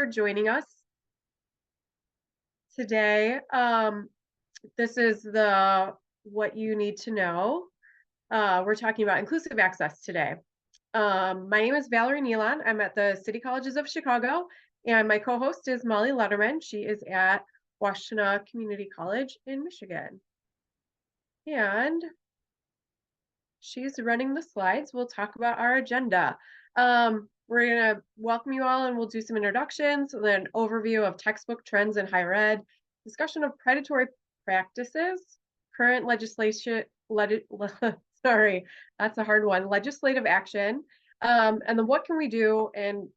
for joining us today. This is the What You Need to Know. We're talking about inclusive access today. My name is Valerie Neylon. I'm at the City Colleges of Chicago, and my co-host is Molly Lederman. She is at Washtenaw Community College in Michigan. And she's running the slides. We'll talk about our agenda. We're going to welcome you all, and we'll do some introductions, and then overview of textbook trends in higher ed, discussion of predatory practices, current legislation, sorry, that's a hard one, legislative action, and then what can we do in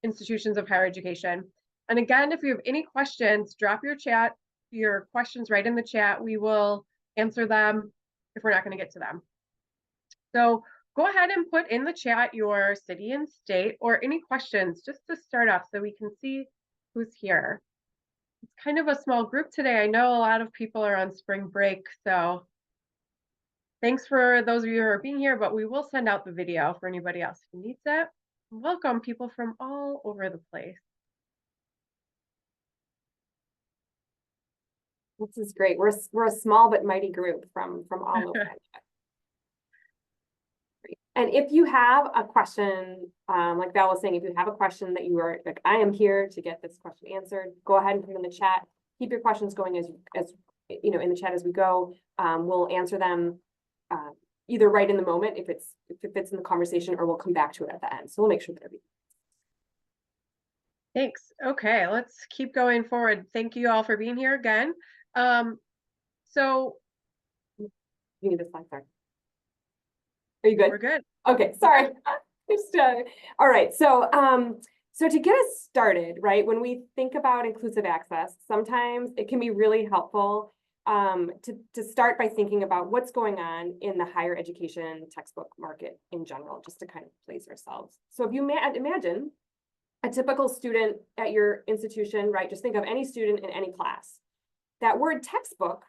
institutions of higher education. And again, if you have any questions, drop your questions right in the chat. We will answer them if we're not going to get to them. So go ahead and put in the chat your city and state or any questions just to start off so we can see who's here. It's kind of a small group today. I know a lot of people are on spring break, so thanks for those of you who are being here, but we will send out the video for anybody else who needs it. Welcome people from all over the place. This is great. We're a small but mighty group from all over. And if you have a question, like Val was saying, if you have a question that you are like, I am here to get this question answered, go ahead and put them in the chat. Keep your questions going as you know, in the chat as we go. We'll answer them either right in the moment if it fits in the conversation, or we'll come back to it at the end. So we'll make sure that everything. Thanks. Okay, let's keep going forward. Thank you all for being here again. So you need the slide, sorry. Are you good? We're good. Okay, sorry. All right. So so to get us started, right, when we think about inclusive access, sometimes it can be really helpful to start by thinking about what's going on in the higher education textbook market in general, just to kind of place ourselves. So if you imagine a typical student at your institution, right, just think of any student in any class. That word textbook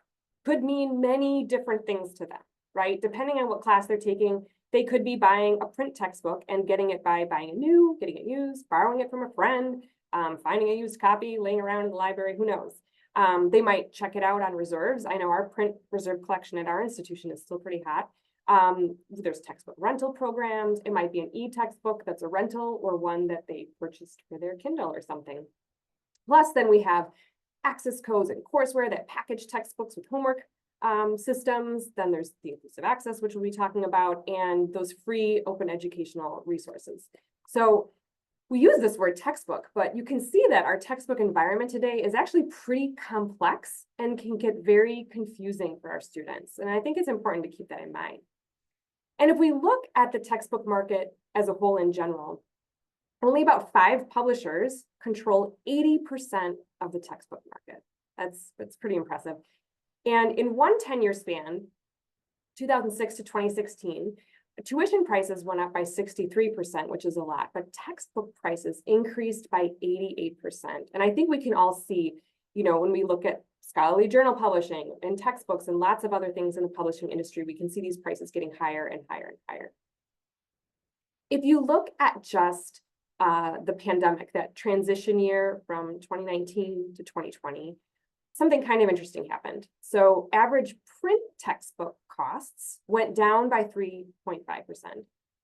could mean many different things to them, right? Depending on what class they're taking, they could be buying a print textbook and getting it by buying it new, getting it used, borrowing it from a friend, finding a used copy, laying around in the library, who knows? They might check it out on reserves. I know our print reserve collection at our institution is still pretty hot. There's textbook rental programs. It might be an e-textbook that's a rental or one that they purchased for their Kindle or something. Plus, then we have access codes and courseware that package textbooks with homework systems. Then there's the inclusive access, which we'll be talking about, and those free open educational resources. So we use this word textbook, but you can see that our textbook environment today is actually pretty complex and can get very confusing for our students. And I think it's important to keep that in mind. And if we look at the textbook market as a whole in general, only about 5 publishers control 80% of the textbook market. That's pretty impressive. And in one 10-year span, 2006 to 2016, tuition prices went up by 63%, which is a lot, but textbook prices increased by 88%. And I think we can all see, you know, when we look at scholarly journal publishing and textbooks and lots of other things in the publishing industry, we can see these prices getting higher and higher and higher. If you look at just the pandemic, that transition year from 2019 to 2020, something kind of interesting happened. So average print textbook costs went down by 3.5%,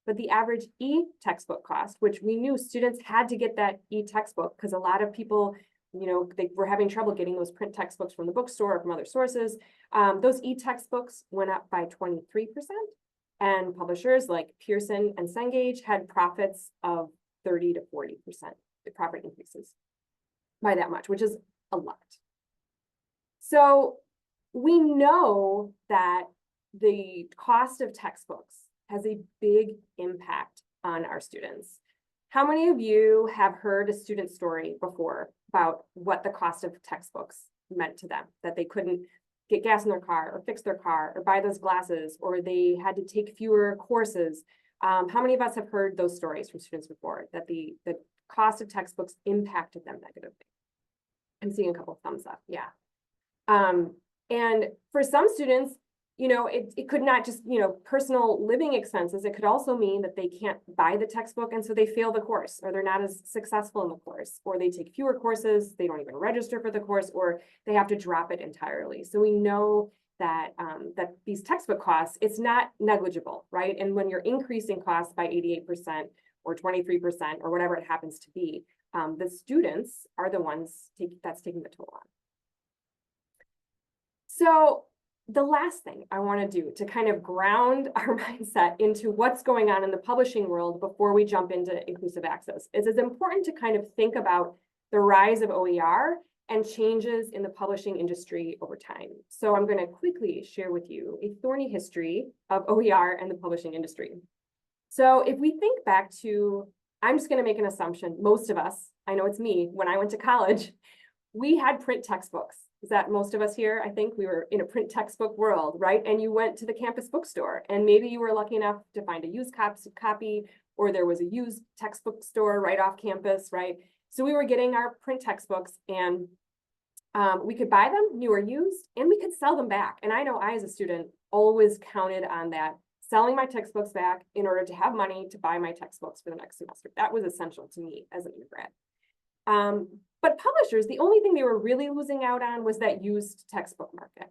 but the average e-textbook cost, which we knew students had to get that e-textbook because a lot of people, you know, they were having trouble getting those print textbooks from the bookstore or from other sources. Those e-textbooks went up by 23%, and publishers like Pearson and Cengage had profits of 30 to 40%, the profit increases by that much, which is a lot. So we know that the cost of textbooks has a big impact on our students. How many of you have heard a student story before about what the cost of textbooks meant to them, that they couldn't get gas in their car or fix their car or buy those glasses, or they had to take fewer courses? How many of us have heard those stories from students before, that the cost of textbooks impacted them negatively? I'm seeing a couple of thumbs up, yeah. And for some students, it could not just, personal living expenses. It could also mean that they can't buy the textbook, and so they fail the course, or they're not as successful in the course, or they take fewer courses, they don't even register for the course, or they have to drop it entirely. So we know that that these textbook costs, it's not negligible, right? And when you're increasing costs by 88% or 23% or whatever it happens to be, the students are the ones that's taking the toll on. So the last thing I want to do to kind of ground our mindset into what's going on in the publishing world before we jump into inclusive access is it's important to kind of think about the rise of OER and changes in the publishing industry over time. So I'm going to quickly share with you a thorny history of OER and the publishing industry. So if we think back to, I'm just going to make an assumption, most of us, I know it's me, when I went to college, we had print textbooks. Is that most of us here? I think we were in a print textbook world, right? And you went to the campus bookstore, and maybe you were lucky enough to find a used copy, or there was a used textbook store right off campus, right? So we were getting our print textbooks, and we could buy them, new or used, and we could sell them back. And I know I, as a student, always counted on that, selling my textbooks back in order to have money to buy my textbooks for the next semester. That was essential to me as an undergrad. But publishers, the only thing they were really losing out on was that used textbook market.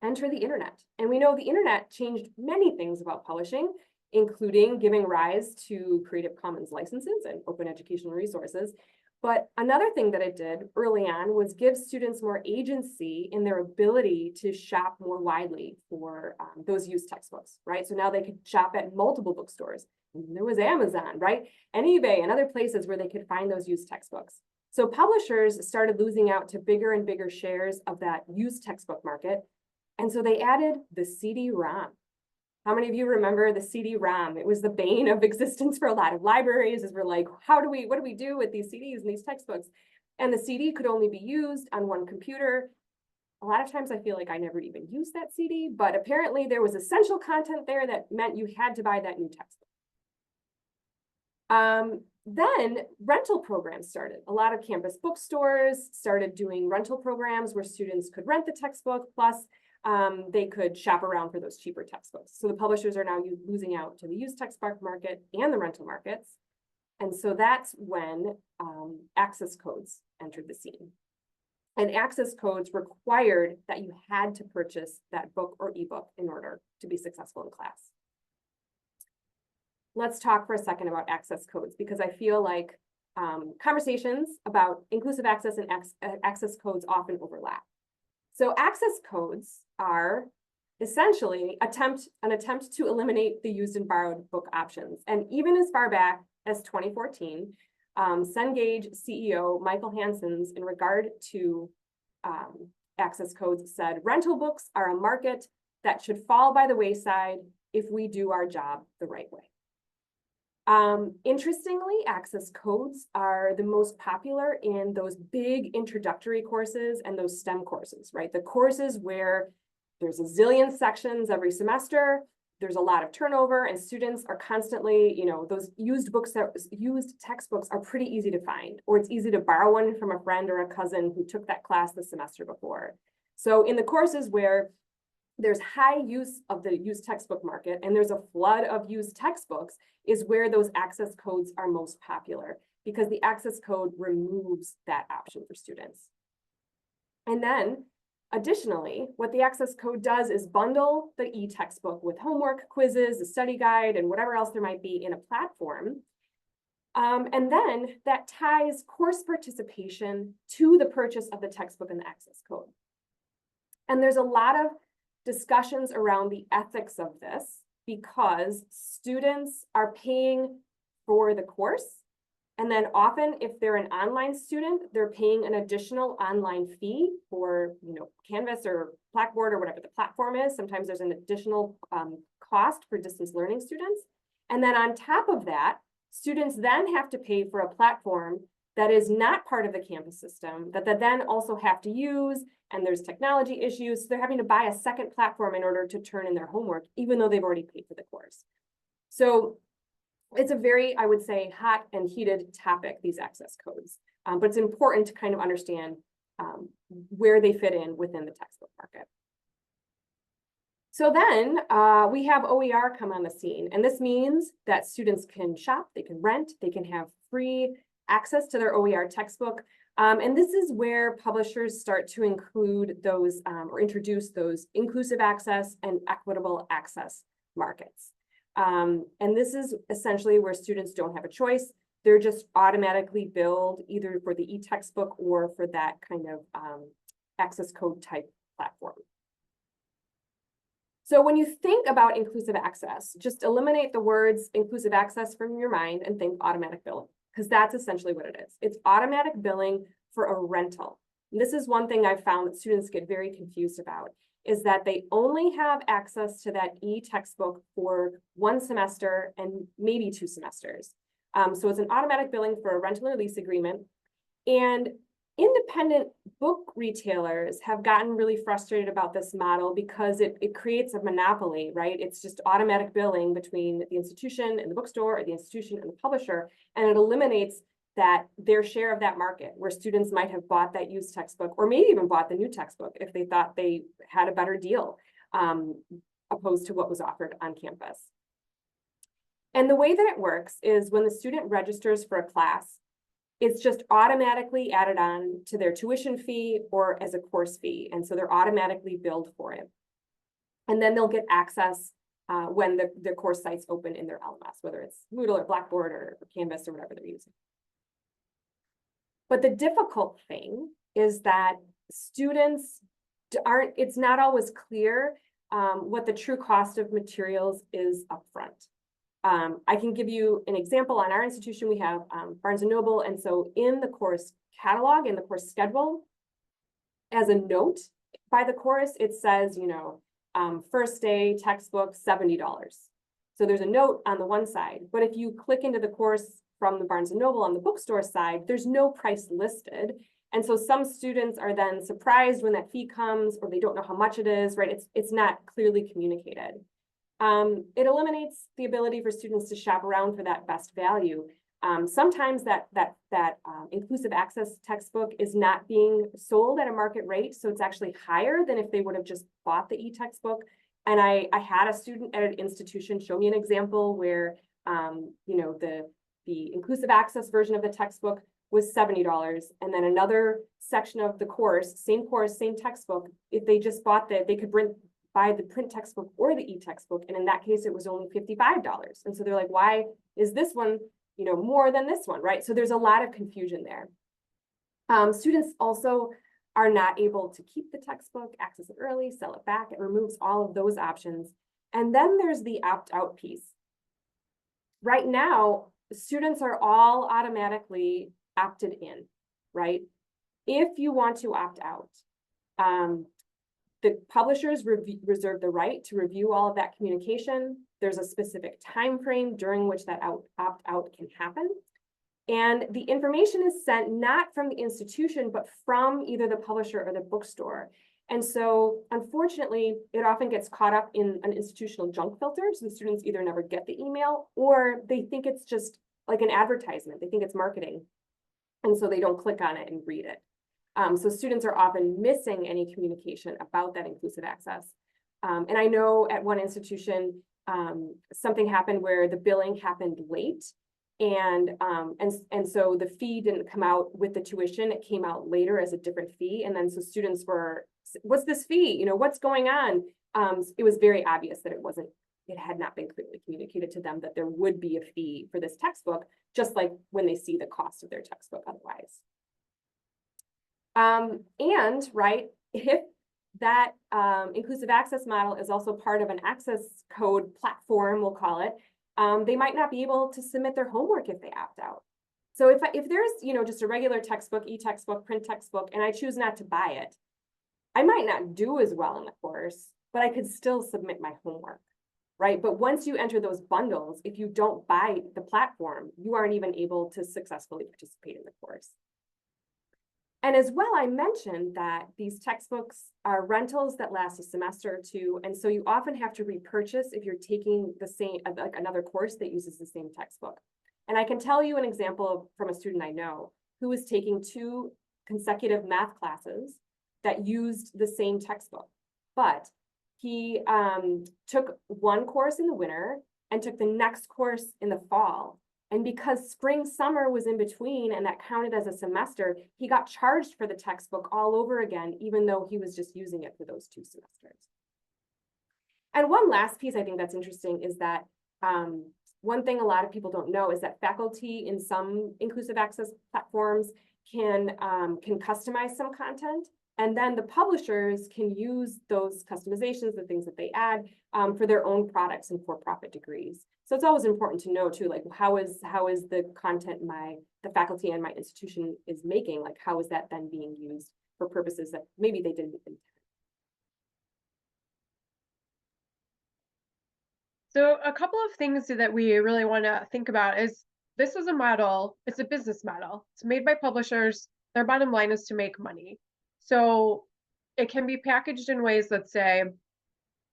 Enter the internet. And we know the internet changed many things about publishing, including giving rise to Creative Commons licenses and open educational resources. But another thing that it did early on was give students more agency in their ability to shop more widely for those used textbooks, right? So now they could shop at multiple bookstores. And there was Amazon, right? And eBay and other places where they could find those used textbooks. So publishers started losing out to bigger and bigger shares of that used textbook market. And so they added the CD-ROM. How many of you remember the CD-ROM? It was the bane of existence for a lot of libraries, as we're like, what do we do with these CDs and these textbooks? And the CD could only be used on one computer. A lot of times I feel like I never even used that CD, but apparently there was essential content there that meant you had to buy that new textbook. Then rental programs started. A lot of campus bookstores started doing rental programs where students could rent the textbook, plus they could shop around for those cheaper textbooks. So the publishers are now losing out to the used textbook market and the rental markets. And so that's when access codes entered the scene. And access codes required that you had to purchase that book or ebook in order to be successful in class. Let's talk for a second about access codes, because I feel like conversations about inclusive access and access codes often overlap. So access codes are essentially an attempt to eliminate the used and borrowed book options. And even as far back as 2014, Cengage CEO Michael Hansen's, in regard to access codes, said, rental books are a market that should fall by the wayside if we do our job the right way. Interestingly, access codes are the most popular in those big introductory courses and those STEM courses, right? The courses where there's a zillion sections every semester, there's a lot of turnover, and students are constantly, those used textbooks are pretty easy to find, or it's easy to borrow one from a friend or a cousin who took that class the semester before. So in the courses where there's high use of the used textbook market and there's a flood of used textbooks is where those access codes are most popular, because the access code removes that option for students. And then additionally, what the access code does is bundle the e-textbook with homework, quizzes, a study guide, and whatever else there might be in a platform. And then that ties course participation to the purchase of the textbook and the access code. And there's a lot of discussions around the ethics of this, because students are paying for the course. And then often, if they're an online student, they're paying an additional online fee for, Canvas or Blackboard or whatever the platform is. Sometimes there's an additional cost for distance learning students. And then on top of that, students then have to pay for a platform that is not part of the campus system, that they then also have to use, and there's technology issues. So they're having to buy a second platform in order to turn in their homework, even though they've already paid for the course. So it's a very, I would say, hot and heated topic, these access codes. But it's important to kind of understand where they fit in within the textbook market. So then we have OER come on the scene, and this means that students can shop, they can rent, they can have free access to their OER textbook. And this is where publishers start to include those or introduce those inclusive access and equitable access markets. And this is essentially where students don't have a choice. They're just automatically billed either for the e-textbook or for that kind of access code type platform. So when you think about inclusive access, just eliminate the words inclusive access from your mind and think automatic billing, because that's essentially what it is. It's automatic billing for a rental. And this is one thing I've found that students get very confused about, is that they only have access to that e-textbook for 1 semester and maybe 2 semesters. So it's an automatic billing for a rental or lease agreement. And independent book retailers have gotten really frustrated about this model because it creates a monopoly, right? It's just automatic billing between the institution and the bookstore, or the institution and the publisher, and it eliminates their share of that market, where students might have bought that used textbook, or maybe even bought the new textbook if they thought they had a better deal, opposed to what was offered on campus. And the way that it works is when the student registers for a class, it's just automatically added on to their tuition fee or as a course fee. And so they're automatically billed for it. And then they'll get access when the course sites open in their LMS, whether it's Moodle or Blackboard or Canvas or whatever they're using. But the difficult thing is that students it's not always clear what the true cost of materials is upfront. I can give you an example. On our institution, we have Barnes & Noble. And so in the course catalog, in the course schedule, as a note by the course, it says, first day textbook, $70. So there's a note on the one side. But if you click into the course from the Barnes & Noble on the bookstore side, there's no price listed. And so some students are then surprised when that fee comes, or they don't know how much it is, right? It's not clearly communicated. It eliminates the ability for students to shop around for that best value. Sometimes that inclusive access textbook is not being sold at a market rate, so it's actually higher than if they would have just bought the e-textbook. And I had a student at an institution show me an example where the inclusive access version of the textbook was $70, and then another section of the course, same textbook, if they just bought they could buy the print textbook or the e-textbook, and in that case it was only $55. And so they're like, why is this one more than this one, right? So there's a lot of confusion there. Students also are not able to keep the textbook, access it early, sell it back. It removes all of those options. And then there's the opt-out piece. Right now, students are all automatically opted in, right? If you want to opt out, the publishers reserve the right to review all of that communication. There's a specific time frame during which that opt-out can happen. And the information is sent not from the institution, but from either the publisher or the bookstore. And so, unfortunately, it often gets caught up in an institutional junk filter. So the students either never get the email, or they think it's just like an advertisement. They think it's marketing. And so they don't click on it and read it. So students are often missing any communication about that inclusive access. And I know at one institution, something happened where the billing happened late. And so the fee didn't come out with the tuition. It came out later as a different fee. And then so students were, what's this fee? What's going on? It was very obvious that it had not been clearly communicated to them that there would be a fee for this textbook, just like when they see the cost of their textbook otherwise. And right, if that inclusive access model is also part of an access code platform, we'll call it, they might not be able to submit their homework if they opt out. So if there's just a regular textbook, e-textbook, print textbook, and I choose not to buy it, I might not do as well in the course, but I could still submit my homework, right? But once you enter those bundles, if you don't buy the platform, you aren't even able to successfully participate in the course. And as well, I mentioned that these textbooks are rentals that last a semester or two. And so you often have to repurchase if you're taking the same, like another course that uses the same textbook. And I can tell you an example from a student I know who was taking 2 consecutive math classes that used the same textbook. But he took one course in the winter and took the next course in the fall. And because spring, summer was in between and that counted as a semester, he got charged for the textbook all over again, even though he was just using it for those 2 semesters. And one last piece I think that's interesting is that one thing a lot of people don't know is that faculty in some inclusive access platforms can customize some content, and then the publishers can use those customizations, the things that they add, for their own products and for-profit degrees. So it's always important to know too, like how is the content the faculty and my institution is making, like how is that then being used for purposes that maybe they didn't intend. So a couple of things that we really want to think about is this is a model, it's a business model. It's made by publishers. Their bottom line is to make money. So it can be packaged in ways that say,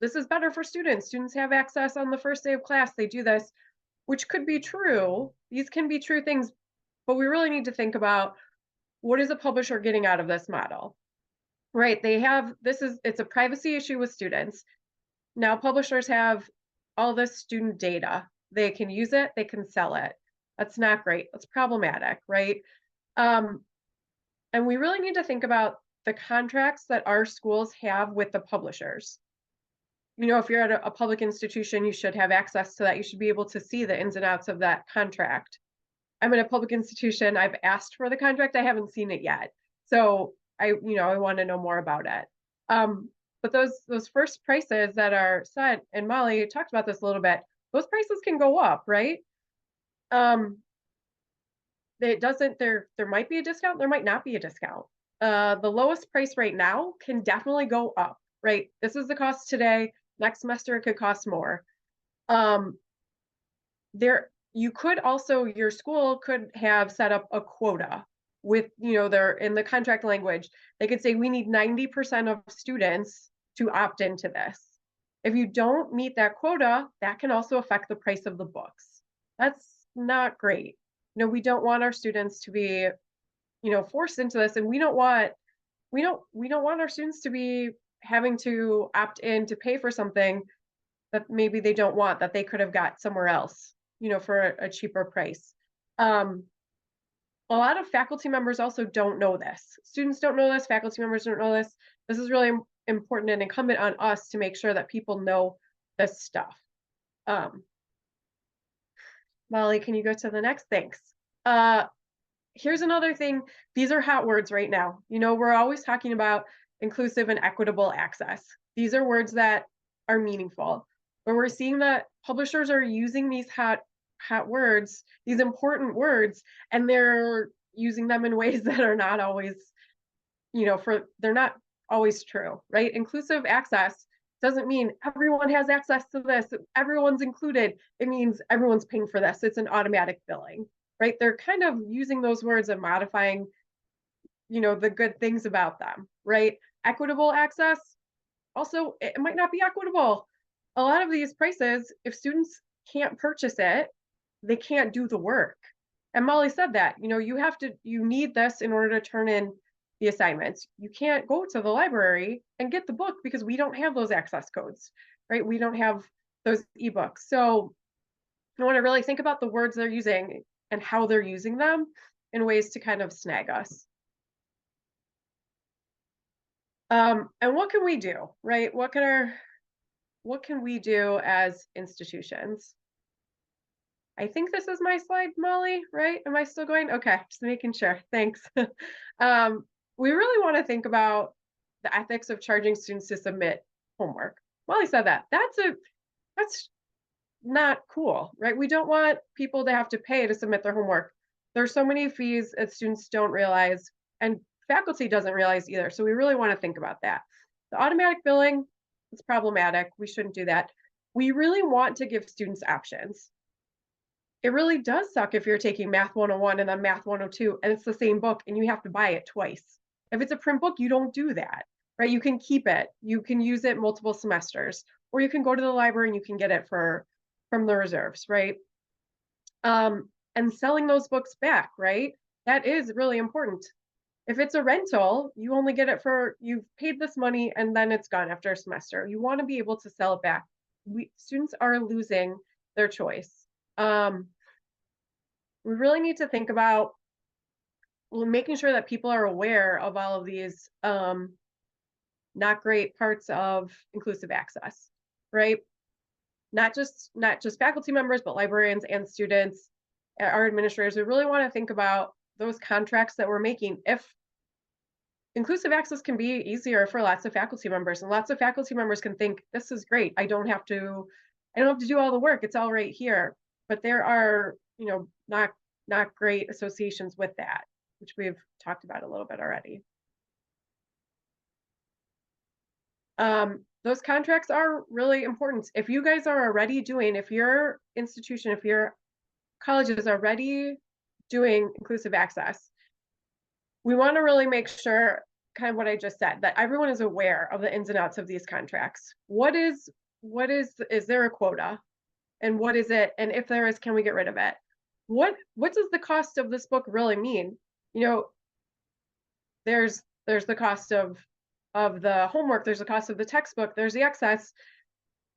this is better for students. Students have access on the first day of class. They do this, which could be true. These can be true things, but we really need to think about what is a publisher getting out of this model, right? It's a privacy issue with students. Now publishers have all this student data. They can use it, they can sell it. That's not great. That's problematic, right? And we really need to think about the contracts that our schools have with the publishers. You know, if you're at a public institution, you should have access to that. You should be able to see the ins and outs of that contract. I'm in a public institution. I've asked for the contract. I haven't seen it yet. So I want to know more about it. But those first prices that are set, and Molly talked about this a little bit, those prices can go up, right? There might be a discount, there might not be a discount. The lowest price right now can definitely go up, right? This is the cost today. Next semester it could cost more. Your school could have set up a quota with, they're in the contract language. They could say we need 90% of students to opt into this. If you don't meet that quota, that can also affect the price of the books. That's not great. We don't want our students to be, forced into this, and we don't want our students to be having to opt in to pay for something that maybe they don't want, that they could have got somewhere else, for a cheaper price. A lot of faculty members also don't know this. Students don't know this, faculty members don't know this. This is really important and incumbent on us to make sure that people know this stuff. Molly, can you go to the next? Thanks. Here's another thing. These are hot words right now. We're always talking about inclusive and equitable access. These are words that are meaningful. But we're seeing that publishers are using these hot words, these important words, and they're using them in ways that are not always, they're not always true, right? Inclusive access doesn't mean everyone has access to this, everyone's included. It means everyone's paying for this. It's an automatic billing, right? They're kind of using those words and modifying, the good things about them, right? Equitable access, also, it might not be equitable. A lot of these prices, if students can't purchase it, they can't do the work. And Molly said that, you need this in order to turn in the assignments. You can't go to the library and get the book because we don't have those access codes, right? We don't have those ebooks. So I want to really think about the words they're using and how they're using them in ways to kind of snag us. And what can we do, right? What can we do as institutions? I think this is my slide, Molly, right? Am I still going? Okay, just making sure. Thanks. We really want to think about the ethics of charging students to submit homework. Molly said that. That's not cool, right? We don't want people to have to pay to submit their homework. There's so many fees that students don't realize, and faculty doesn't realize either. So we really want to think about that. The automatic billing is problematic. We shouldn't do that. We really want to give students options. It really does suck if you're taking Math 101 and then Math 102 and it's the same book and you have to buy it twice. If it's a print book, you don't do that, right? You can keep it. You can use it multiple semesters, or you can go to the library and you can get it from the reserves, right? And selling those books back, right? That is really important. If it's a rental, you only get it for, you've paid this money and then it's gone after a semester. You want to be able to sell it back. Students are losing their choice. We really need to think about making sure that people are aware of all of these not great parts of inclusive access, right? Not just faculty members, but librarians and students, our administrators. We really want to think about those contracts that we're making. If inclusive access can be easier for lots of faculty members, and lots of faculty members can think, this is great. I don't have to do all the work. It's all right here. But there are, not great associations with that, which we've talked about a little bit already. Those contracts are really important. If you guys are already doing, if your institution, if your colleges are already doing inclusive access, we want to really make sure, kind of what I just said, that everyone is aware of the ins and outs of these contracts. Is there a quota? And what is it? And if there is, can we get rid of it? What does the cost of this book really mean? There's the cost of the homework, there's the cost of the textbook, there's the excess,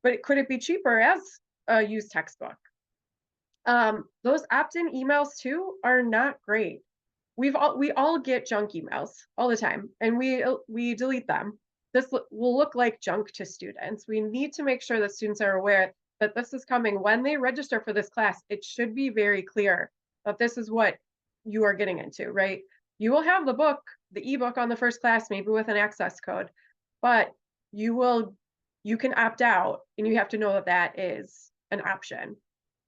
but could it be cheaper as a used textbook? Those opt-in emails too are not great. We all get junk emails all the time, and we delete them. This will look like junk to students. We need to make sure that students are aware that this is coming. When they register for this class, it should be very clear that this is what you are getting into, right? You will have the book, the ebook on the first class, maybe with an access code, but you can opt out, and you have to know that that is an option.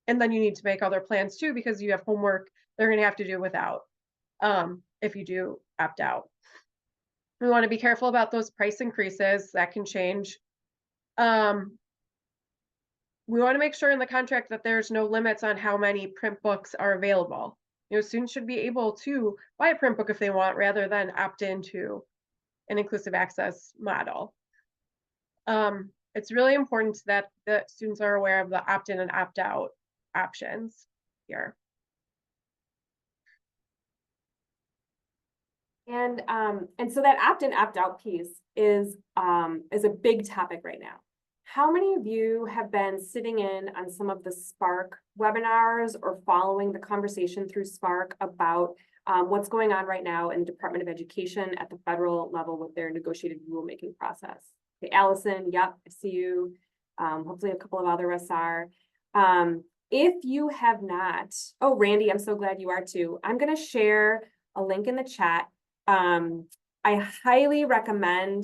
And then you need to make other plans too, because you have homework they're going to have to do without, if you do opt out. We want to be careful about those price increases that can change. We want to make sure in the contract that there's no limits on how many print books are available. Students should be able to buy a print book if they want, rather than opt into an inclusive access model. It's really important that the students are aware of the opt-in and opt-out options here. And so that opt-in, opt-out piece is a big topic right now. How many of you have been sitting in on some of the Spark webinars or following the conversation through Spark about what's going on right now in Department of Education at the federal level with their negotiated rulemaking process? Okay, Allison, yep, I see you. Hopefully a couple of other us are. If you have not, oh, Randy, I'm so glad you are too. I'm going to share a link in the chat. I highly recommend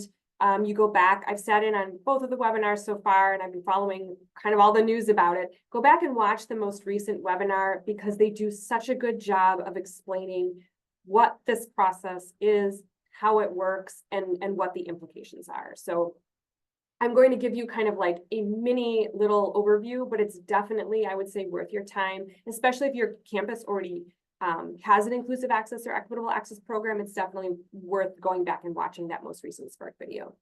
you go back. I've sat in on both of the webinars so far, and I've been following kind of all the news about it. Go back and watch the most recent webinar, because they do such a good job of explaining what this process is, how it works, and what the implications are. So I'm going to give you kind of like a mini little overview, but it's definitely, I would say, worth your time, especially if your campus already has an inclusive access or equitable access program. It's definitely worth going back and watching that most recent Spark video.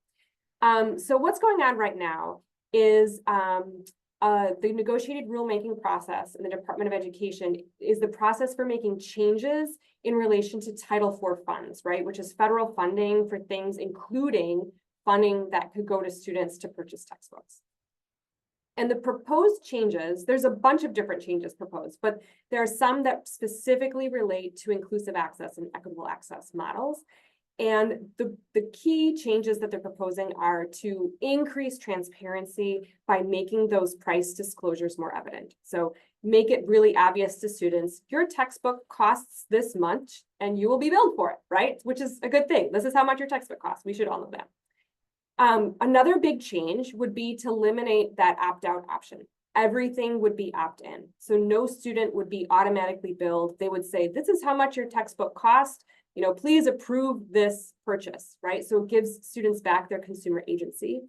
So what's going on right now is the negotiated rulemaking process in the Department of Education is the process for making changes in relation to Title IV funds, right? Which is federal funding for things, including funding that could go to students to purchase textbooks. And the proposed changes, there's a bunch of different changes proposed, but there are some that specifically relate to inclusive access and equitable access models. And the key changes that they're proposing are to increase transparency by making those price disclosures more evident. So make it really obvious to students, your textbook costs this much and you will be billed for it, right? Which is a good thing. This is how much your textbook costs. We should all know that. Another big change would be to eliminate that opt-out option. Everything would be opt-in. So no student would be automatically billed. They would say, this is how much your textbook cost. Please approve this purchase, right? So it gives students back their consumer agency.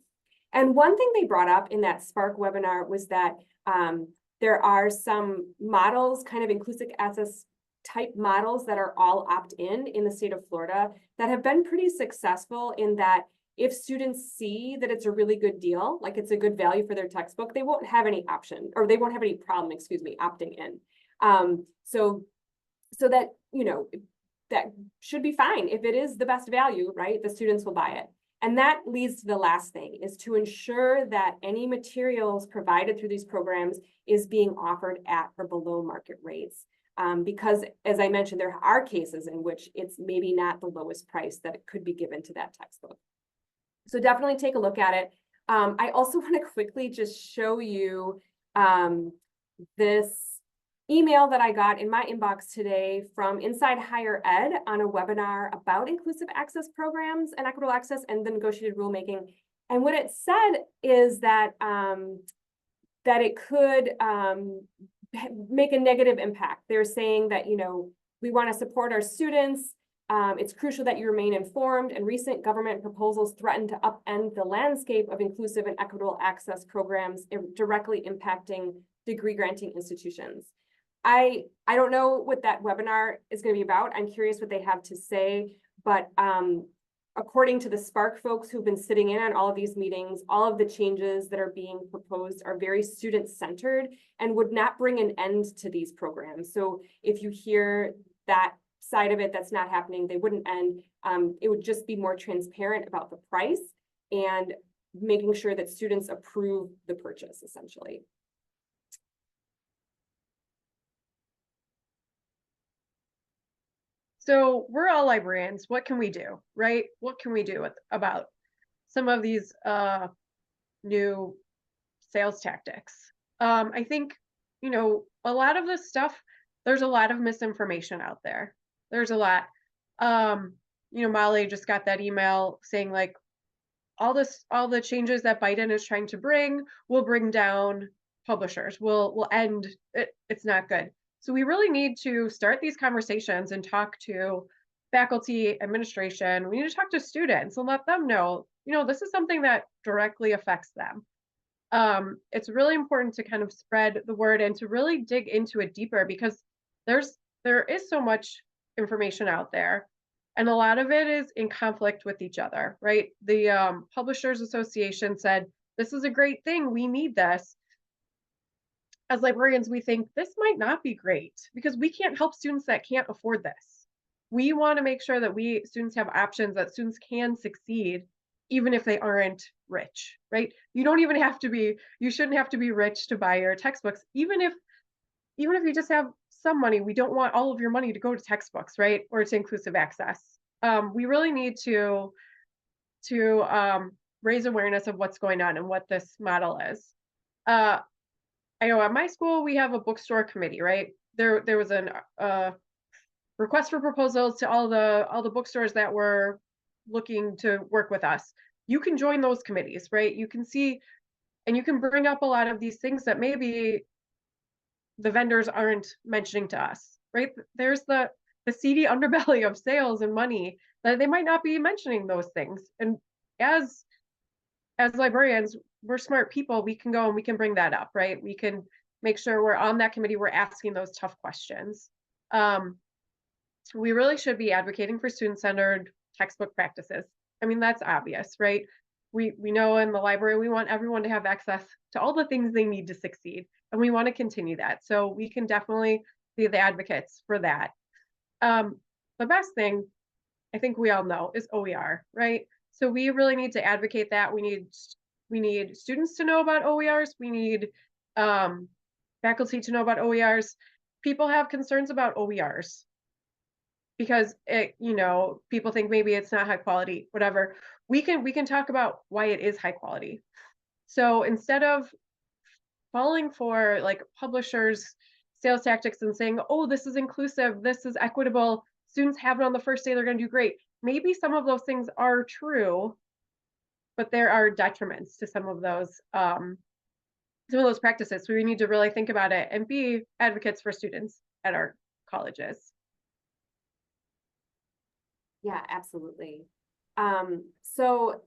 And one thing they brought up in that Spark webinar was that there are some models, kind of inclusive access type models, that are all opt-in the state of Florida that have been pretty successful in that if students see that it's a really good deal, like it's a good value for their textbook, they won't have any option, or they won't have any problem, opting in. So that, that should be fine. If it is the best value, right, the students will buy it. And that leads to the last thing, is to ensure that any materials provided through these programs is being offered at or below market rates. Because as I mentioned, there are cases in which it's maybe not the lowest price that it could be given to that textbook. So definitely take a look at it. I also want to quickly just show you this email that I got in my inbox today from Inside Higher Ed on a webinar about inclusive access programs and equitable access and the negotiated rulemaking. And what it said is that that it could make a negative impact. They're saying that, you know, we want to support our students. It's crucial that you remain informed, and recent government proposals threaten to upend the landscape of inclusive and equitable access programs, directly impacting degree granting institutions. I don't know what that webinar is going to be about. I'm curious what they have to say, but according to the Spark folks who've been sitting in on all of these meetings, all of the changes that are being proposed are very student-centered and would not bring an end to these programs. So if you hear that side of it that's not happening, they wouldn't end. It would just be more transparent about the price and making sure that students approve the purchase, essentially. So we're all librarians. What can we do, right? What can we do about some of these new sales tactics? I think, you know, a lot of this stuff, there's a lot of misinformation out there. There's a lot. You know, Molly just got that email saying like all the changes that Biden is trying to bring will bring down publishers, will end it. It's not good. So we really need to start these conversations and talk to faculty, administration. We need to talk to students and let them know, you know, this is something that directly affects them. It's really important to kind of spread the word and to really dig into it deeper, because there is so much information out there, and a lot of it is in conflict with each other, right? The Publishers Association said, this is a great thing, we need this. As librarians, we think this might not be great because we can't help students that can't afford this. We want to make sure that students have options, that students can succeed, even if they aren't rich, right? You shouldn't have to be rich to buy your textbooks. Even if you just have some money, we don't want all of your money to go to textbooks, right? Or to inclusive access. We really need to raise awareness of what's going on and what this model is. I know at my school, we have a bookstore committee, right? There was a request for proposals to all the bookstores that were looking to work with us. You can join those committees, right? You can see, and you can bring up a lot of these things that maybe the vendors aren't mentioning to us, right? There's the seedy underbelly of sales and money that they might not be mentioning those things. And as librarians, we're smart people. We can go and we can bring that up, right? We can make sure we're on that committee. We're asking those tough questions. We really should be advocating for student-centered textbook practices. I mean, that's obvious, right? We know in the library, we want everyone to have access to all the things they need to succeed, and we want to continue that. So we can definitely be the advocates for that. The best thing, I think we all know, is OER, right? So we really need to advocate that. We need students to know about OERs. We need faculty to know about OERs. People have concerns about OERs because people think maybe it's not high quality, whatever. We can talk about why it is high quality. So instead of falling for like publishers' sales tactics and saying, oh, this is inclusive, this is equitable, students have it on the first day, they're going to do great. Maybe some of those things are true, but there are detriments to some of those practices. So we need to really think about it and be advocates for students at our colleges. Yeah, absolutely. So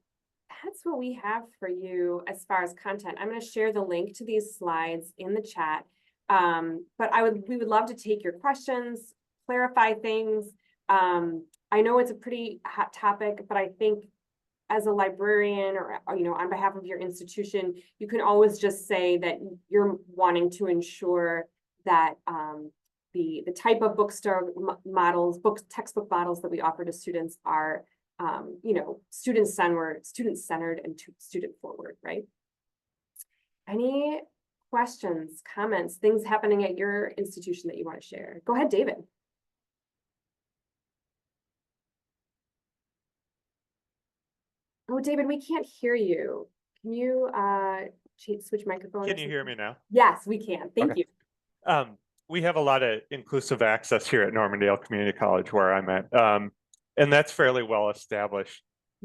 that's what we have for you as far as content. I'm going to share the link to these slides in the chat. But we would love to take your questions, clarify things. I know it's a pretty hot topic, but I think as a librarian or on behalf of your institution, you can always just say that you're wanting to ensure that the type of bookstore models, textbook models that we offer to students are, you know, student-centered and student-forward, right? Any questions, comments, things happening at your institution that you want to share? Go ahead, David. Oh, David, we can't hear you. Can you switch microphones? Can you hear me now? Yes, we can. Thank you. We have a lot of inclusive access here at Normandale Community College where I'm at, and that's fairly well established.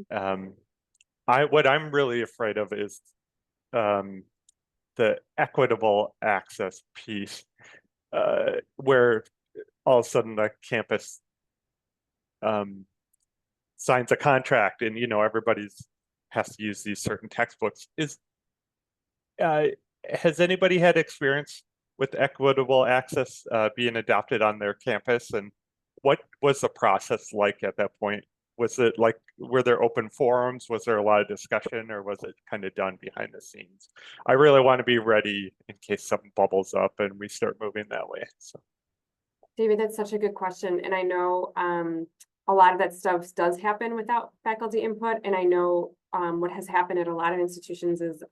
What I'm really afraid of is the equitable access piece, where all of a sudden the campus signs a contract and, you know, everybody's has to use these certain textbooks. Has anybody had experience with equitable access being adopted on their campus, and what was the process like at that point? Was it like, were there open forums? Was there a lot of discussion, or was it kind of done behind the scenes? I really want to be ready in case something bubbles up and we start moving that way. So, David, that's such a good question. And I know a lot of that stuff does happen without faculty input. And I know what has happened at a lot of institutions is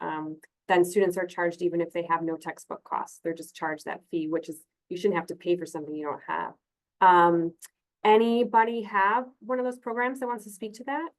then students are charged even if they have no textbook costs. They're just charged that fee, which is, you shouldn't have to pay for something you don't have. Anybody have one of those programs that wants to speak to that?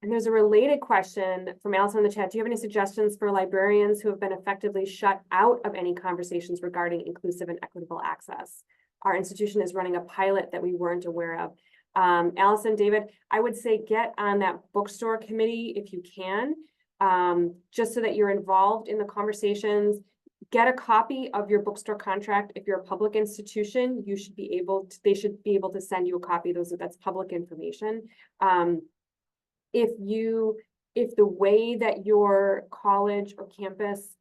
And there's a related question from Allison in the chat. Do you have any suggestions for librarians who have been effectively shut out of any conversations regarding inclusive and equitable access? Our institution is running a pilot that we weren't aware of. Allison, David, I would say get on that bookstore committee if you can, just so that you're involved in the conversations. Get a copy of your bookstore contract. If you're a public institution, you should be able to, they should be able to send you a copy. That's public information. If the way that your college or campus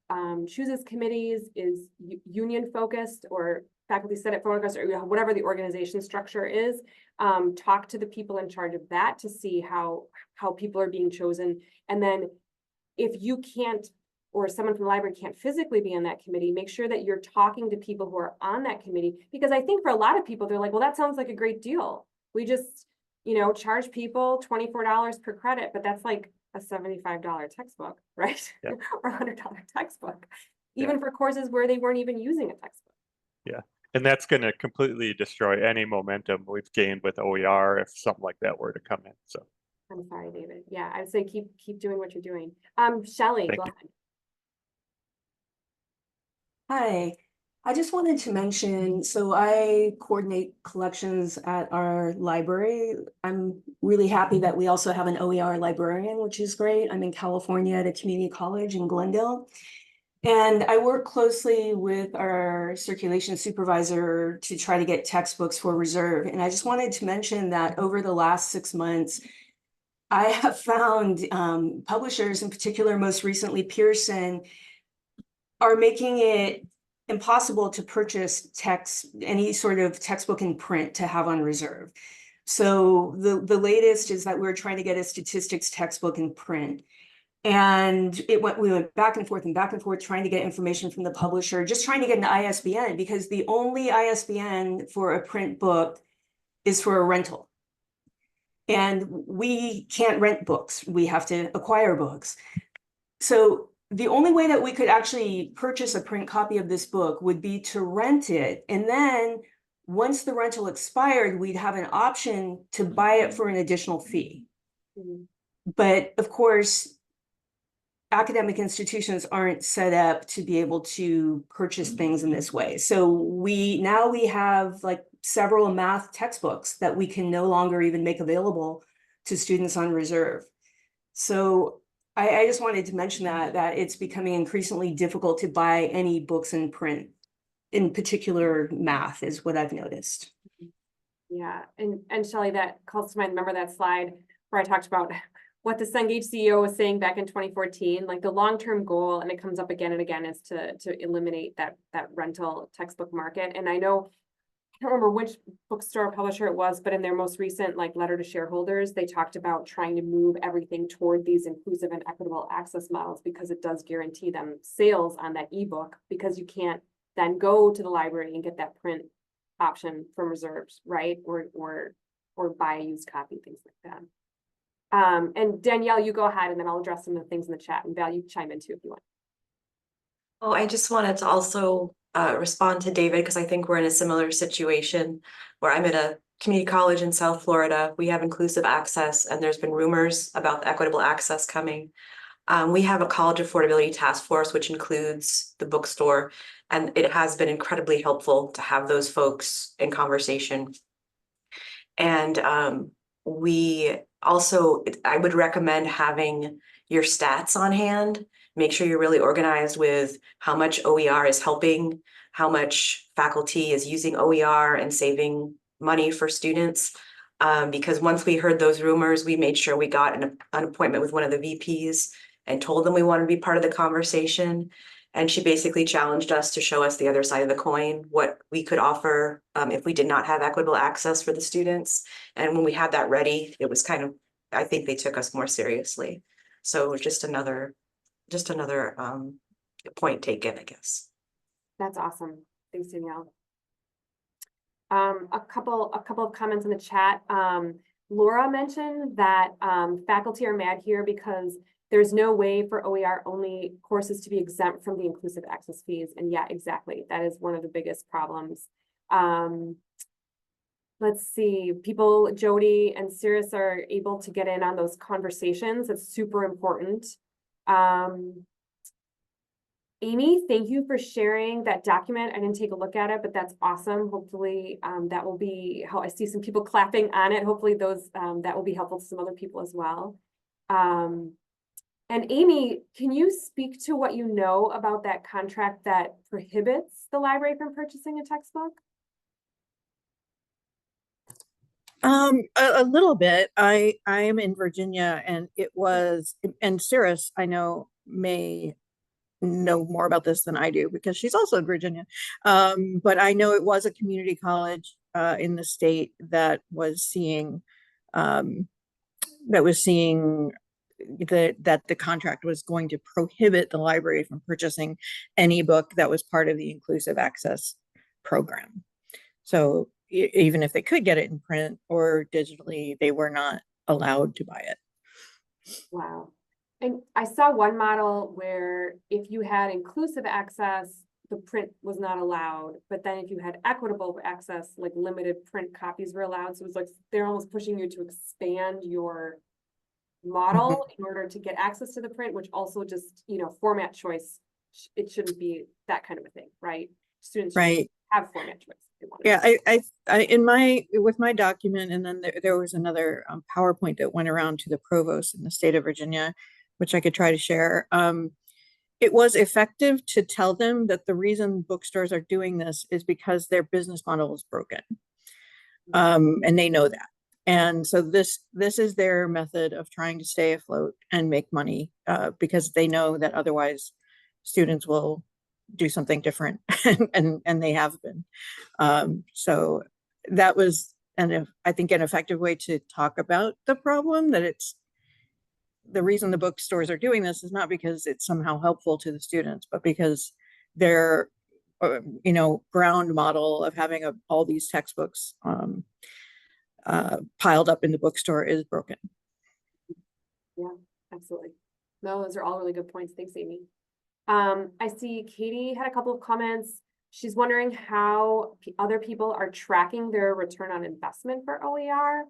chooses committees is union focused or faculty senate focused, or whatever the organization structure is, talk to the people in charge of that to see how people are being chosen. And then if you can't, or someone from the library can't physically be on that committee, make sure that you're talking to people who are on that committee, because I think for a lot of people, they're like, well, that sounds like a great deal. We just, charge people $24 per credit, but that's like a $75 textbook, right? Yeah. Or $100 textbook, even for courses where they weren't even using a textbook. Yeah, and that's going to completely destroy any momentum we've gained with OER if something like that were to come in. So I'm sorry, David. Yeah, I'd say keep doing what you're doing. Shelley, go ahead. Hi, I just wanted to mention, so I coordinate collections at our library. I'm really happy that we also have an OER librarian, which is great. I'm in California at a community college in Glendale. And I work closely with our circulation supervisor to try to get textbooks for reserve. And I just wanted to mention that over the last 6 months, I have found publishers, in particular, most recently Pearson, are making it impossible to purchase any sort of textbook in print to have on reserve. So the latest is that we're trying to get a statistics textbook in print. And we went back and forth trying to get information from the publisher, just trying to get an ISBN, because the only ISBN for a print book is for a rental. And we can't rent books. We have to acquire books. So the only way that we could actually purchase a print copy of this book would be to rent it. And then once the rental expired, we'd have an option to buy it for an additional fee. Mm-hmm. But of course, academic institutions aren't set up to be able to purchase things in this way. So now we have like several math textbooks that we can no longer even make available to students on reserve. So I just wanted to mention that it's becoming increasingly difficult to buy any books in print, in particular math is what I've noticed. Yeah, and Shelley, that calls to mind, remember that slide where I talked about what the Cengage CEO was saying back in 2014, like the long-term goal, and it comes up again and again, is to eliminate that rental textbook market. And I know can't remember which bookstore publisher it was, but in their most recent like letter to shareholders, they talked about trying to move everything toward these inclusive and equitable access models because it does guarantee them sales on that ebook, because you can't then go to the library and get that print option from reserves, right? Or buy a used copy, things like that. And Danielle, you go ahead and then I'll address some of the things in the chat, and Val, you chime in too if you want. Oh, I just wanted to also respond to David, because I think we're in a similar situation where I'm at a community college in South Florida. We have inclusive access, and there's been rumors about the equitable access coming. We have a college affordability task force, which includes the bookstore, and it has been incredibly helpful to have those folks in conversation. And we also, I would recommend having your stats on hand. Make sure you're really organized with how much OER is helping, how much faculty is using OER and saving money for students. Because once we heard those rumors, we made sure we got an appointment with one of the VPs and told them we wanted to be part of the conversation. And she basically challenged us to show us the other side of the coin, what we could offer if we did not have equitable access for the students. And when we had that ready, it was kind of, I think they took us more seriously. So just another point taken, I guess. That's awesome. Thanks, Danielle. A couple of comments in the chat. Laura mentioned that faculty are mad here because there's no way for OER only courses to be exempt from the inclusive access fees. And yeah, exactly. That is one of the biggest problems. Let's see, people, Jody and Cirrus are able to get in on those conversations. It's super important. Amy, thank you for sharing that document. I didn't take a look at it, but that's awesome. Hopefully that will be how I see some people clapping on it. Hopefully those that will be helpful to some other people as well. And Amy, can you speak to what you know about that contract that prohibits the library from purchasing a textbook? A little bit. I am in Virginia, and it was, and Cirrus, I know, may know more about this than I do because she's also in Virginia. But I know it was a community college in the state that was seeing that the contract was going to prohibit the library from purchasing any book that was part of the inclusive access program. So even if they could get it in print or digitally, they were not allowed to buy it. Wow. And I saw one model where if you had inclusive access, the print was not allowed. But then if you had equitable access, like limited print copies were allowed. So it was like they're almost pushing you to expand your model in order to get access to the print, which also just, you know, format choice. It shouldn't be that kind of a thing, right? Students should have format choice. Yeah, with my document, and then there was another PowerPoint that went around to the provost in the state of Virginia, which I could try to share. It was effective to tell them that the reason bookstores are doing this is because their business model is broken, and they know that. And so this is their method of trying to stay afloat and make money, because they know that otherwise students will do something different, and they have been. So that was, I think, an effective way to talk about the problem, that it's the reason the bookstores are doing this is not because it's somehow helpful to the students, but because their ground model of having all these textbooks piled up in the bookstore is broken. Yeah, absolutely. No, those are all really good points. Thanks, Amy. I see Katie had a couple of comments. She's wondering how other people are tracking their return on investment for OER.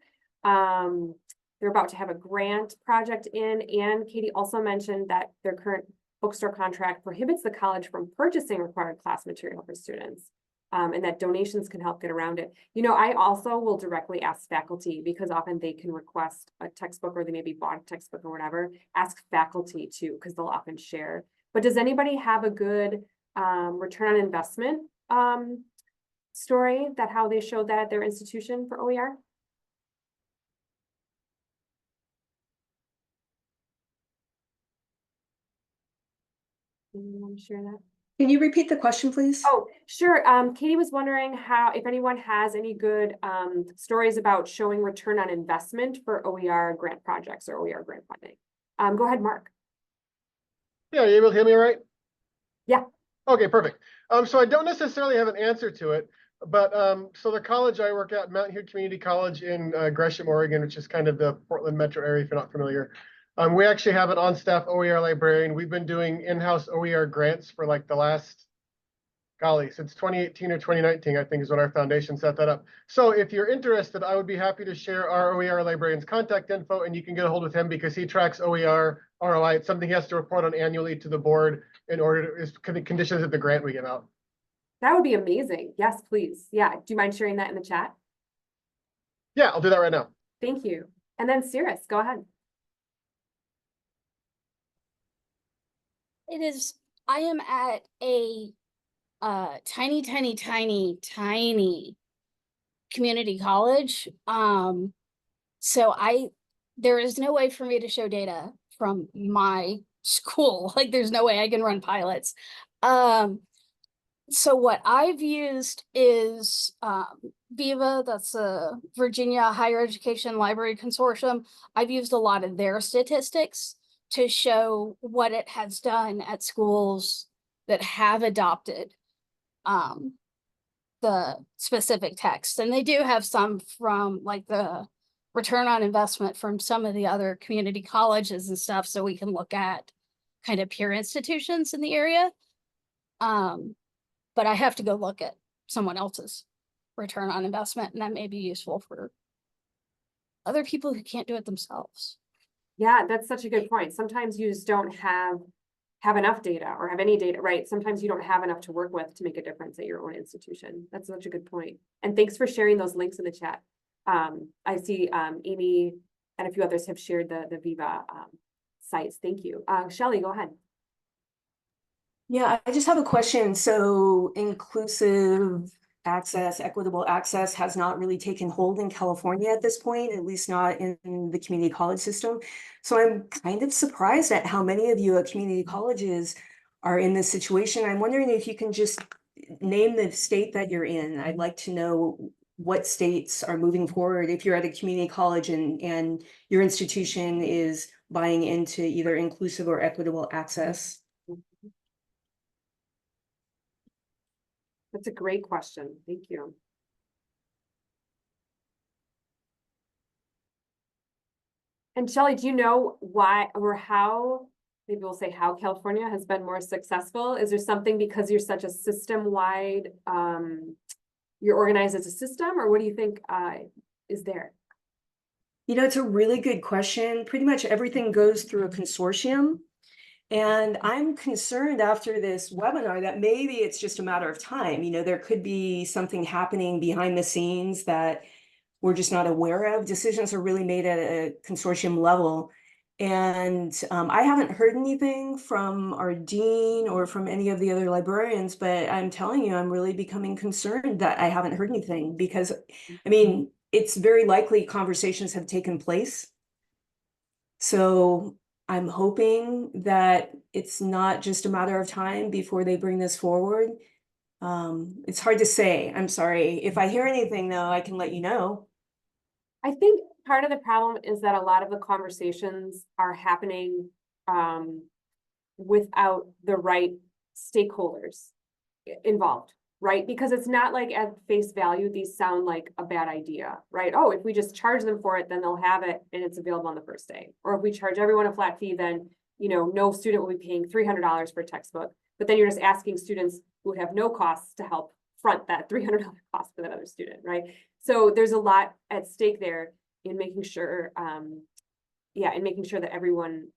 They're about to have a grant project in, and Katie also mentioned that their current bookstore contract prohibits the college from purchasing required class material for students, and that donations can help get around it. You know, I also will directly ask faculty, because often they can request a textbook, or they maybe bought a textbook or whatever. Ask faculty too, because they'll often share. But does anybody have a good return on investment story, that how they showed that at their institution for OER? Anyone want to share that? Can you repeat the question, please? Oh, sure. Katie was wondering if anyone has any good stories about showing return on investment for OER grant projects or OER grant funding. Go ahead, Mark. Yeah, are you able to hear me all right? Yeah. Okay, perfect. So I don't necessarily have an answer to it, but so the college I work at, Mountain View Community College in Gresham, Oregon, which is kind of the Portland metro area if you're not familiar. We actually have an on-staff OER librarian. We've been doing in-house OER grants for like the last, golly, since 2018 or 2019, I think is when our foundation set that up. So if you're interested, I would be happy to share our OER librarian's contact info, and you can get a hold of him because he tracks OER ROI. It's something he has to report on annually to the board in order to, is conditions of the grant we give out. That would be amazing. Yes, please. Yeah. Do you mind sharing that in the chat? Yeah, I'll do that right now. Thank you. And then Cirrus, go ahead. I am at a tiny community college. So there is no way for me to show data from my school. Like there's no way I can run pilots. So what I've used is VIVA, that's a Virginia Higher Education Library Consortium. I've used a lot of their statistics to show what it has done at schools that have adopted the specific text. And they do have some from like the return on investment from some of the other community colleges and stuff, so we can look at kind of peer institutions in the area. But I have to go look at someone else's return on investment, and that may be useful for other people who can't do it themselves. Yeah, that's such a good point. Sometimes you just don't have enough data or have any data, right? Sometimes you don't have enough to work with to make a difference at your own institution. That's such a good point. And thanks for sharing those links in the chat. I see Amy and a few others have shared the Viva sites. Thank you. Shelley, go ahead. Yeah, I just have a question. So inclusive access, equitable access has not really taken hold in California at this point, at least not in the community college system. So I'm kind of surprised at how many of you at community colleges are in this situation. I'm wondering if you can just name the state that you're in. I'd like to know what states are moving forward if you're at a community college and your institution is buying into either inclusive or equitable access. That's a great question. Thank you. And Shelley, do you know why or how, maybe we'll say how California has been more successful? Is there something because you're such a system-wide, you're organized as a system, or what do you think is there? You know, it's a really good question. Pretty much everything goes through a consortium. And I'm concerned after this webinar that maybe it's just a matter of time. You know, there could be something happening behind the scenes that we're just not aware of. Decisions are really made at a consortium level. And I haven't heard anything from our dean or from any of the other librarians, but I'm telling you, I'm really becoming concerned that I haven't heard anything because, I mean, it's very likely conversations have taken place. So I'm hoping that it's not just a matter of time before they bring this forward. It's hard to say. I'm sorry. If I hear anything, though, I can let you know. I think part of the problem is that a lot of the conversations are happening without the right stakeholders involved, right? Because it's not like at face value, these sound like a bad idea, right? Oh, if we just charge them for it, then they'll have it and it's available on the first day. Or if we charge everyone a flat fee, then, you know, no student will be paying $300 for a textbook. But then you're just asking students who would have no costs to help front that $300 cost for that other student, right? So there's a lot at stake there in making sure, in making sure that everyone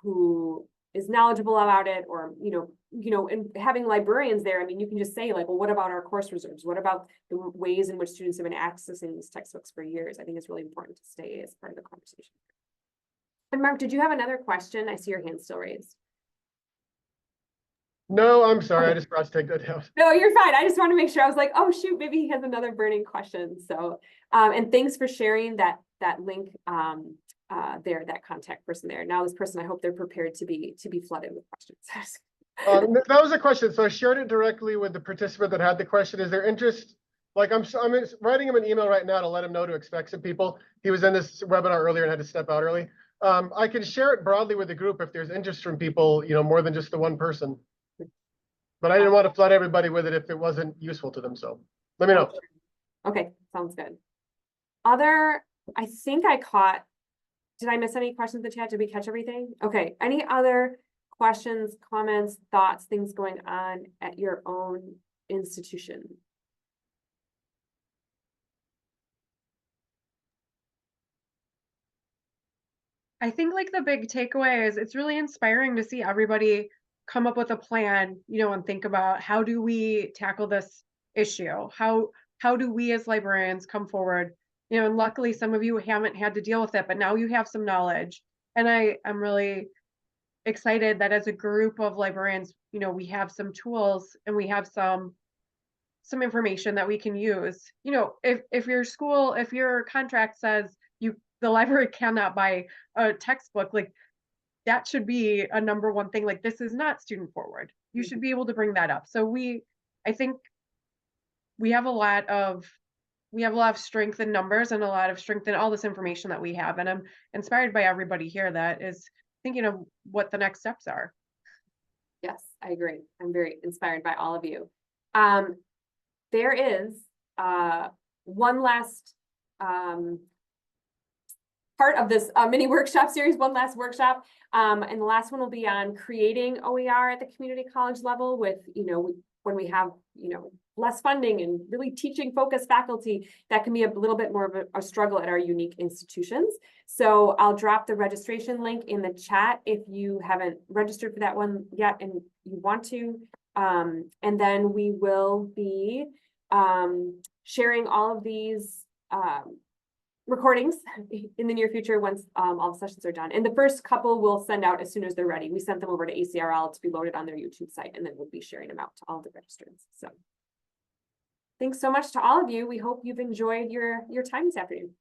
who is knowledgeable about it, or and having librarians there, I mean, you can just say like, well, what about our course reserves? What about the ways in which students have been accessing these textbooks for years? I think it's really important to stay as part of the conversation. And Mark, did you have another question? I see your hand still raised. No, I'm sorry. I just forgot to take that down. No, you're fine. I just want to make sure. I was like, oh shoot, maybe he has another burning question. So, and thanks for sharing that link there, that contact person there. Now this person, I hope they're prepared to be flooded with questions. That was a question. So I shared it directly with the participant that had the question. Is there interest? Like I'm writing him an email right now to let him know to expect some people. He was in this webinar earlier and had to step out early. I can share it broadly with the group if there's interest from people, more than just the one person. But I didn't want to flood everybody with it if it wasn't useful to them. So let me know. Okay, sounds good. I think did I miss any questions in the chat? Did we catch everything? Okay, any other questions, comments, thoughts, things going on at your own institution? I think like the big takeaway is it's really inspiring to see everybody come up with a plan, and think about how do we tackle this issue? How do we as librarians come forward? And luckily some of you haven't had to deal with it, but now you have some knowledge. And I'm really excited that as a group of librarians, we have some tools and we have some information that we can use. If your contract says the library cannot buy a textbook, like that should be a number one thing. Like, this is not student forward. You should be able to bring that up. So I think we have a lot of strength in numbers and a lot of strength in all this information that we have. And I'm inspired by everybody here that is thinking of what the next steps are. Yes, I agree. I'm very inspired by all of you. There is one last part of this mini workshop series, one last workshop. And the last one will be on creating OER at the community college level with, when we have, less funding and really teaching focused faculty, that can be a little bit more of a struggle at our unique institutions. So I'll drop the registration link in the chat if you haven't registered for that one yet and you want to. And then we will be sharing all of these recordings in the near future once all the sessions are done. And the first couple we'll send out as soon as they're ready. We sent them over to ACRL to be loaded on their YouTube site, and then we'll be sharing them out to all the registrants. So thanks so much to all of you. We hope you've enjoyed your time this afternoon.